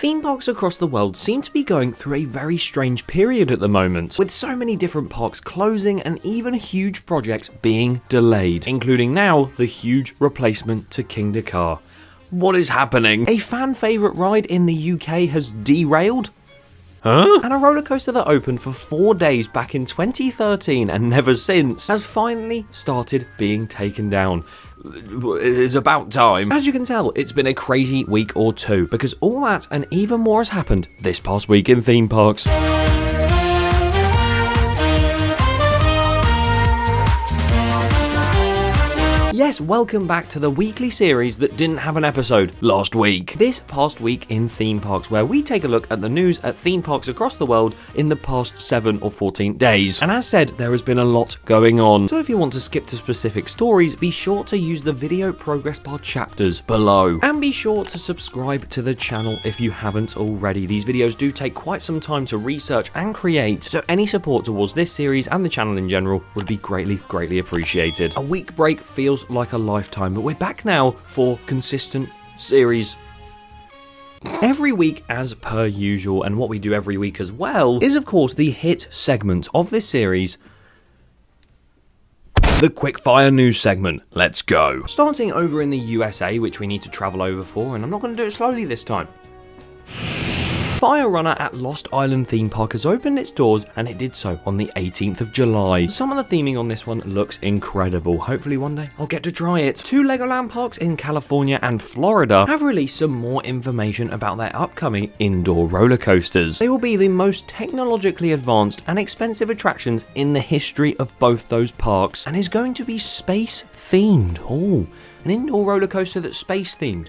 Theme parks across the world seem to be going through a very strange period at the moment, with so many different parks closing and even huge projects being delayed, including now the huge replacement to Kingda Ka. What is happening? A fan favourite ride in the UK has derailed? Huh? And a roller coaster that opened for 4 days back in 2013 and never since has finally started being taken down. It's about time. As you can tell, it's been a crazy week or two, because all that and even more has happened this past week in theme parks. Yes, welcome back to the weekly series that didn't have an episode last week. This past week in theme parks, where we take a look at the news at theme parks across the world in the past 7 or 14 days. And as said, there has been a lot going on. So if you want to skip to specific stories, be sure to use the video progress bar chapters below. And be sure to subscribe to the channel if you haven't already. These videos do take quite some time to research and create, so any support towards this series and the channel in general would be greatly appreciated. A week break feels like a lifetime, but we're back now for consistent series every week as per usual. And what we do every week as well is, of course, the hit segment of this series, the quickfire news segment. Let's go. Starting over in the USA, which we need to travel over for, and I'm not going to do it slowly this time. Fire Runner at Lost Island theme park has opened its doors, and it did so on the 18th of July. Some of the theming on this one looks incredible. Hopefully one day I'll get to try it. 2 Legoland parks in California and Florida have released some more information about their upcoming indoor roller coasters. They will be the most technologically advanced and expensive attractions in the history of both those parks, and is going to be space themed. Oh, an indoor roller coaster that's space themed.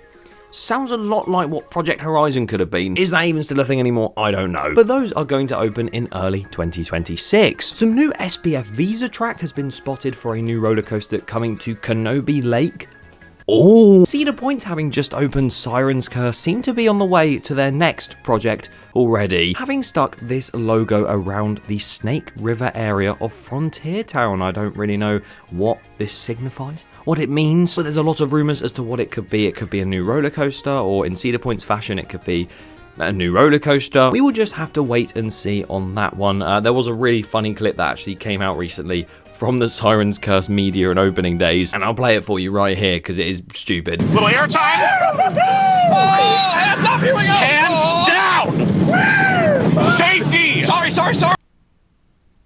Sounds a lot like what Project Horizon could have been. Is that even still a thing anymore? I don't know. But those are going to open in early 2026. Some new SPF Visa track has been spotted for a new roller coaster coming to Canobie Lake. Oh! Cedar Point, having just opened Siren's Curse, seem to be on the way to their next project already, having stuck this logo around the Snake River area of Frontier Town. I don't really know what this signifies, what it means, but there's a lot of rumours as to what it could be. It could be a new roller coaster, or in Cedar Point's fashion, it could be a new roller coaster. We will just have to wait and see on that one. There was a really funny clip that actually came out recently from the Siren's Curse media and opening days, and I'll play it for you right here because it is stupid. Little air time. Oh, hands up, here we go. Hands down. Safety. Sorry.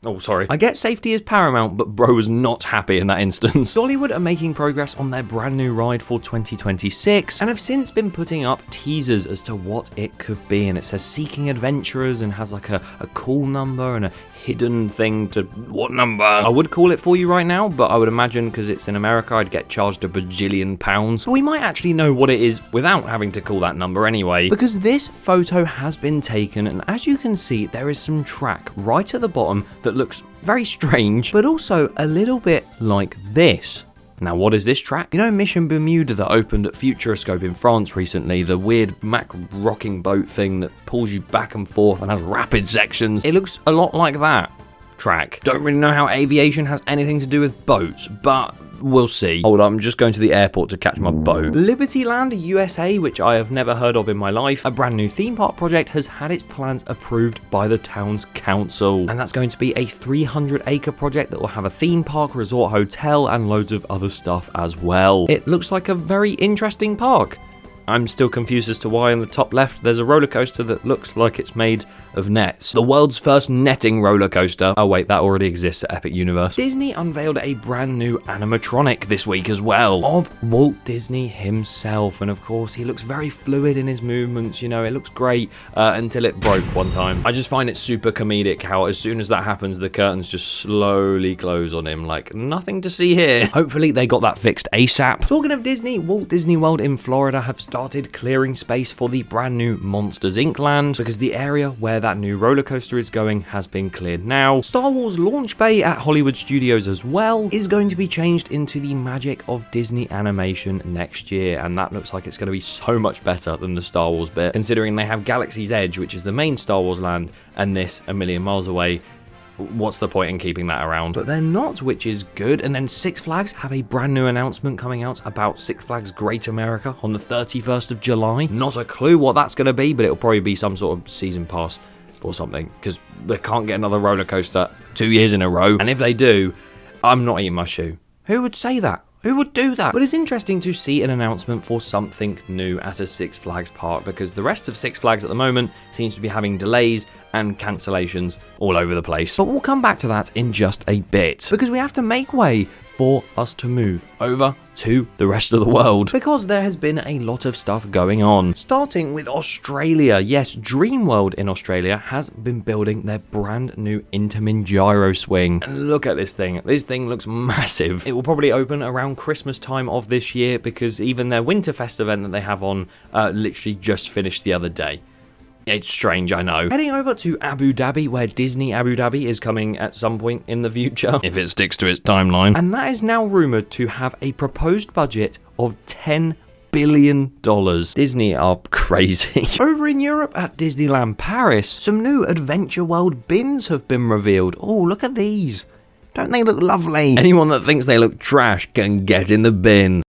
Oh, sorry. I get safety is paramount, but bro was not happy in that instance. Dollywood are making progress on their brand new ride for 2026, and have since been putting up teasers as to what it could be. And it says Seeking Adventurers, and has like a cool number and a hidden thing to what number. I would call it for you right now, but I would imagine because it's in America, I'd get charged £1 bajillion. But we might actually know what it is without having to call that number anyway, because this photo has been taken, and as you can see, there is some track right at the bottom that looks very strange, but also a little bit like this. Now, what is this track? You know Mission Bermuda that opened at Futuroscope in France recently? The weird Mack rocking boat thing that pulls you back and forth and has rapid sections. It looks a lot like that track. Don't really know how aviation has anything to do with boats, but we'll see. Hold on, I'm just going to the airport to catch my boat. Libertyland USA, which I have never heard of in my life, a brand new theme park project, has had its plans approved by the town's council. And that's going to be a 300-acre project that will have a theme park, resort hotel, and loads of other stuff as well. It looks like a very interesting park. I'm still confused as to why in the top left there's a roller coaster that looks like it's made of nets. The world's first netting roller coaster. Oh wait, that already exists at Epic Universe. Disney unveiled a brand new animatronic this week as well, of Walt Disney himself, and of course he looks very fluid in his movements. You know, it looks great until it broke one time. I just find it super comedic how as soon as that happens, the curtains just slowly close on him, like nothing to see here. Hopefully they got that fixed ASAP. Talking of Disney, Walt Disney World in Florida have started clearing space for the brand new Monsters Inc. land, because the area where that new roller coaster is going has been cleared now. Star Wars launch bay at Hollywood Studios as well is going to be changed into the magic of Disney animation next year, and that looks like it's going to be so much better than the Star Wars bit, considering they have Galaxy's Edge, which is the main Star Wars land, and this a million miles away. what's the point in keeping that around? But they're not, which is good. And then Six Flags have a brand new announcement coming out about Six Flags Great America on the 31st of July. Not a clue what that's going to be, but it'll probably be some sort of season pass or something, because they can't get another roller coaster 2 years in a row. And if they do, I'm not eating my shoe. Who would say that? Who would do that? But it's interesting to see an announcement for something new at a Six Flags park, because the rest of Six Flags at the moment seems to be having delays and cancellations all over the place. But we'll come back to that in just a bit, because we have to make way for us to move over to the rest of the world, because there has been a lot of stuff going on. Starting with Australia. Yes, Dreamworld in Australia has been building their brand new Intamin gyro swing. And look at this thing. This thing looks massive. It will probably open around Christmas time of this year, because even their Winterfest event that they have on literally just finished the other day. It's strange, I know. Heading over to Abu Dhabi, where Disney Abu Dhabi is coming at some point in the future, if it sticks to its timeline. And that is now rumoured to have a proposed budget of $10 billion. Disney are crazy. Over in Europe at Disneyland Paris, some new Adventure World bins have been revealed. Oh, look at these. Don't they look lovely? Anyone that thinks they look trash can get in the bin.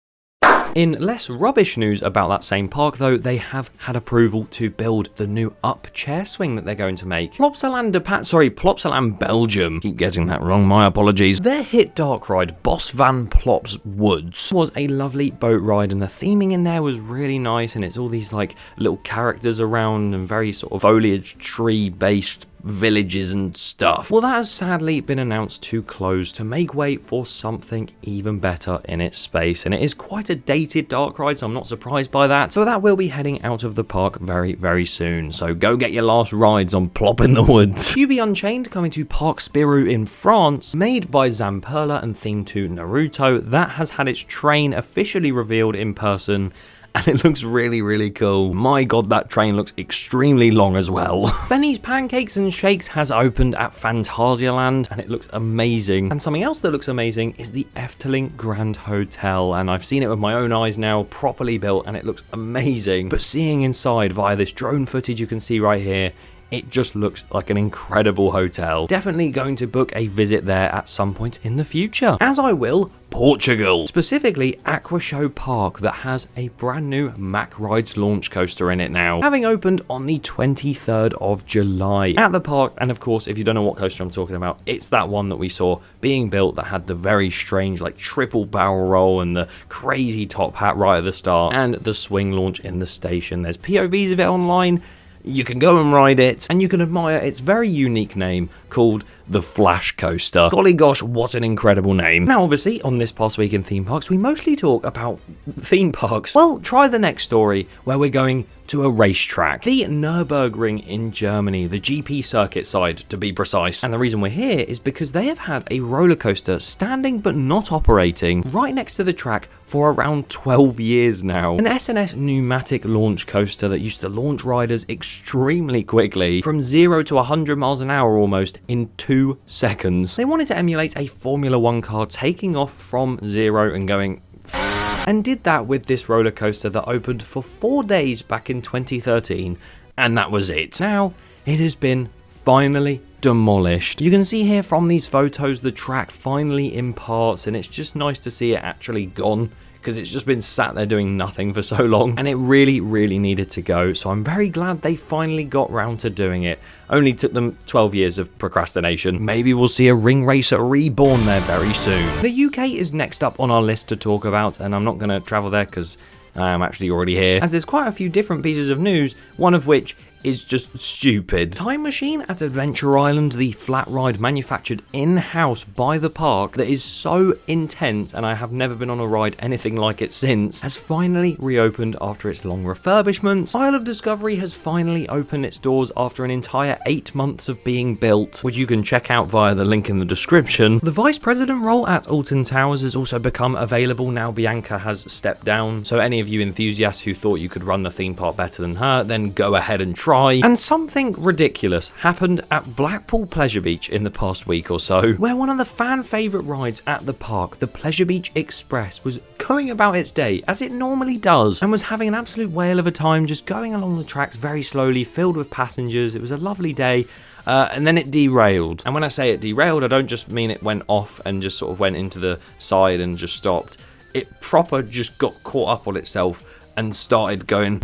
In less rubbish news about that same park, though, they have had approval to build the new up chair swing that they're going to make. Plopsaland Belgium. Keep getting that wrong, my apologies. Their hit dark ride, Bos van Plop's Woods, was a lovely boat ride, and the theming in there was really nice, and it's all these like little characters around and very sort of foliage tree based villages and stuff. Well, that has sadly been announced to close to make way for something even better in its space, and it is quite a dated dark ride, so I'm not surprised by that. So that will be heading out of the park very, very soon, so go get your last rides on Plop in the Woods. Kyubi Unchained coming to Parc Spirou in France, made by Zamperla and themed to Naruto. That has had its train officially revealed in person, and it looks really, really cool. My god, that train looks extremely long as well. Benny's Pancakes and Shakes has opened at Phantasialand, and it looks amazing. And something else that looks amazing is the Efteling Grand Hotel, and I've seen it with my own eyes now, properly built, and it looks amazing. But seeing inside via this drone footage you can see right here, it just looks like an incredible hotel. Definitely going to book a visit there at some point in the future. As I will Portugal, specifically Aquashow Park, that has a brand new Mack Rides launch coaster in it now, having opened on the 23rd of July at the park. And of course, if you don't know what coaster I'm talking about, it's that one that we saw being built that had the very strange like triple barrel roll and the crazy top hat right at the start, and the swing launch in the station. There's POVs of it online. You can go and ride it, and you can admire its very unique name called the Flash Coaster. Golly gosh, what an incredible name. Now, obviously, on this past week in theme parks, we mostly talk about theme parks. Well, try the next story, where we're going to a racetrack. The Nürburgring in Germany, the GP circuit side to be precise. And the reason we're here is because they have had a roller coaster standing but not operating right next to the track for around 12 years now. An SNS pneumatic launch coaster that used to launch riders extremely quickly, from 0 to 100 miles an hour almost in 2 seconds. They wanted to emulate a Formula 1 car taking off from 0 and going, and did that with this roller coaster that opened for 4 days back in 2013, and that was it. Now, it has been finally demolished. You can see here from these photos the track finally in parts, and it's just nice to see it actually gone, because it's just been sat there doing nothing for so long, and it really, really needed to go. So I'm very glad they finally got round to doing it. Only took them 12 years of procrastination. Maybe we'll see a ring racer reborn there very soon. The UK is next up on our list to talk about, and I'm not going to travel there because I'm actually already here, as there's quite a few different pieces of news, one of which is just stupid. Time Machine at Adventure Island, the flat ride manufactured in-house by the park that is so intense, and I have never been on a ride anything like it since, has finally reopened after its long refurbishment. Isle of Discovery has finally opened its doors after an entire 8 months of being built, which you can check out via the link in the description. The Vice President role at Alton Towers has also become available now. Bianca has stepped down, so any of you enthusiasts who thought you could run the theme park better than her, then go ahead and try. And something ridiculous happened at Blackpool Pleasure Beach in the past week or so, where one of the fan favourite rides at the park, the Pleasure Beach Express, was going about its day as it normally does and was having an absolute whale of a time just going along the tracks very slowly, filled with passengers. It was a lovely day. And then it derailed. And when I say it derailed, I don't just mean it went off and just sort of went into the side and just stopped. It proper just got caught up on itself and started going.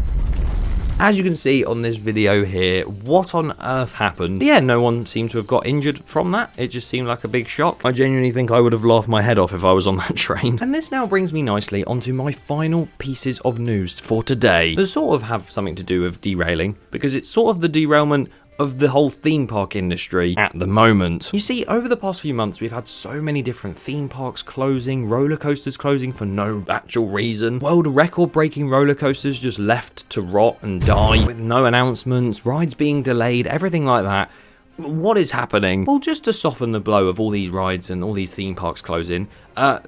As you can see on this video here, what on earth happened? Yeah, no one seemed to have got injured from that. It just seemed like a big shock. I genuinely think I would have laughed my head off if I was on that train. And this now brings me nicely onto my final pieces of news for today. They sort of have something to do with derailing, because it's sort of the derailment of the whole theme park industry at the moment. You see, over the past few months, we've had so many different theme parks closing, roller coasters closing for no actual reason, world record-breaking roller coasters just left to rot and die with no announcements, rides being delayed, everything like that. What is happening? Well, just to soften the blow of all these rides and all these theme parks closing,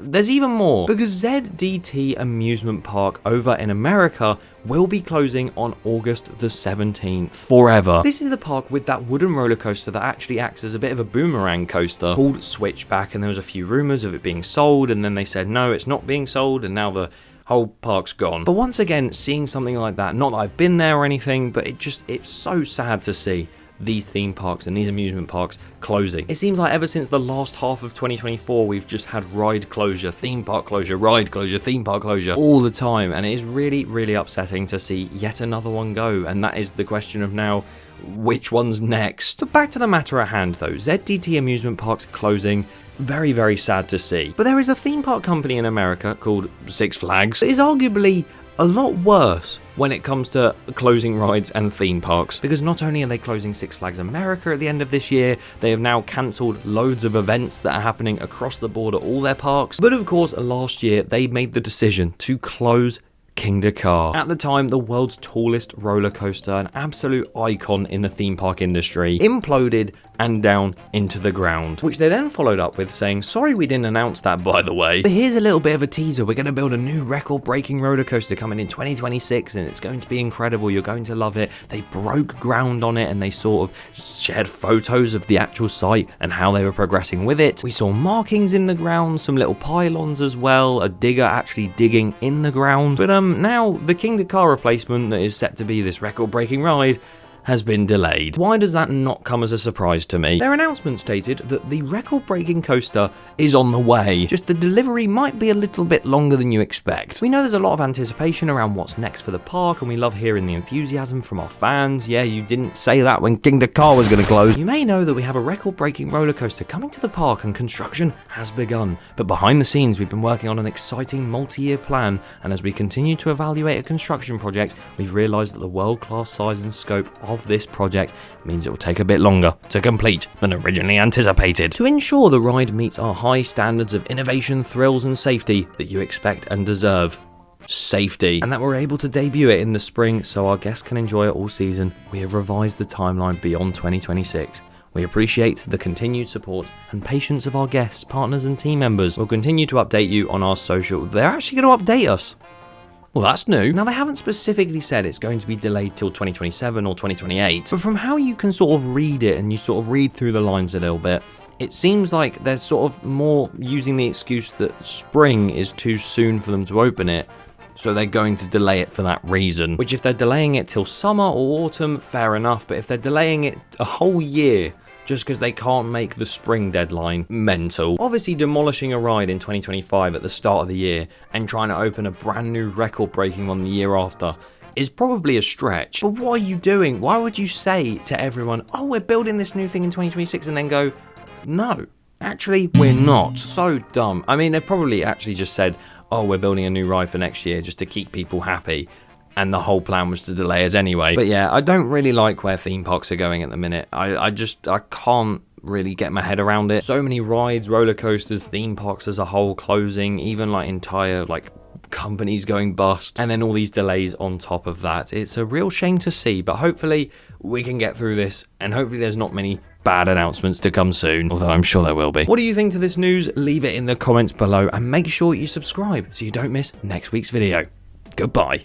there's even more, because ZDT Amusement Park over in America will be closing on August the 17th forever. This is the park with that wooden roller coaster that actually acts as a bit of a boomerang coaster called Switchback, and there was a few rumors of it being sold, and then they said no, it's not being sold, and now the whole park's gone. But once again, seeing something like that, not that I've been there or anything, but it's so sad to see these theme parks and these amusement parks closing. It seems like ever since the last half of 2024, we've just had ride closure, theme park closure, ride closure, theme park closure all the time, and it is really, really upsetting to see yet another one go, and that is the question of now, which one's next? But back to the matter at hand though, ZDT Amusement Park's closing, very, very sad to see. But there is a theme park company in America called Six Flags that is arguably a lot worse when it comes to closing rides and theme parks, because not only are they closing Six Flags America at the end of this year, they have now cancelled loads of events that are happening across the board at all their parks, but of course last year they made the decision to close Kingda Ka. At the time, the world's tallest roller coaster, an absolute icon in the theme park industry, imploded and down into the ground, which they then followed up with saying, sorry we didn't announce that by the way, but here's a little bit of a teaser. We're going to build a new record-breaking roller coaster coming in 2026 and it's going to be incredible. You're going to love it. They broke ground on it and they sort of shared photos of the actual site and how they were progressing with it. We saw markings in the ground, some little pylons as well, a digger actually digging in the ground. But now the Kingda Ka replacement that is set to be this record-breaking ride has been delayed. Why does that not come as a surprise to me? Their announcement stated that the record-breaking coaster is on the way, just the delivery might be a little bit longer than you expect. We know there's a lot of anticipation around what's next for the park, and we love hearing the enthusiasm from our fans. Yeah, you didn't say that when Kingda Ka was going to close. You may know that we have a record-breaking roller coaster coming to the park and construction has begun, but behind the scenes we've been working on an exciting multi-year plan, and as we continue to evaluate a construction project, we've realised that the world-class size and scope of this project means it will take a bit longer to complete than originally anticipated. To ensure the ride meets our high standards of innovation, thrills and safety that you expect and deserve, safety, and that we're able to debut it in the spring so our guests can enjoy it all season, we have revised the timeline beyond 2026. We appreciate the continued support and patience of our guests, partners and team members. We'll continue to update you on our social. They're actually going to update us. Well, that's new. Now, they haven't specifically said it's going to be delayed till 2027 or 2028, but from how you can sort of read it and you sort of read through the lines a little bit, it seems like they're sort of more using the excuse that spring is too soon for them to open it, so they're going to delay it for that reason. Which if they're delaying it till summer or autumn, fair enough, but if they're delaying it a whole year just because they can't make the spring deadline, mental. Obviously demolishing a ride in 2025 at the start of the year and trying to open a brand new record-breaking one the year after is probably a stretch. But what are you doing? Why would you say to everyone, oh, we're building this new thing in 2026, and then go, no, actually, we're not? So dumb. I mean, they probably actually just said, oh, we're building a new ride for next year just to keep people happy. And the whole plan was to delay it anyway. But yeah, I don't really like where theme parks are going at the minute. I can't really get my head around it. So many rides, roller coasters, theme parks as a whole closing, even like entire like companies going bust, and then all these delays on top of that. It's a real shame to see, but hopefully we can get through this, and hopefully there's not many bad announcements to come soon, although I'm sure there will be. What do you think to this news? Leave it in the comments below, and make sure you subscribe so you don't miss next week's video. Goodbye.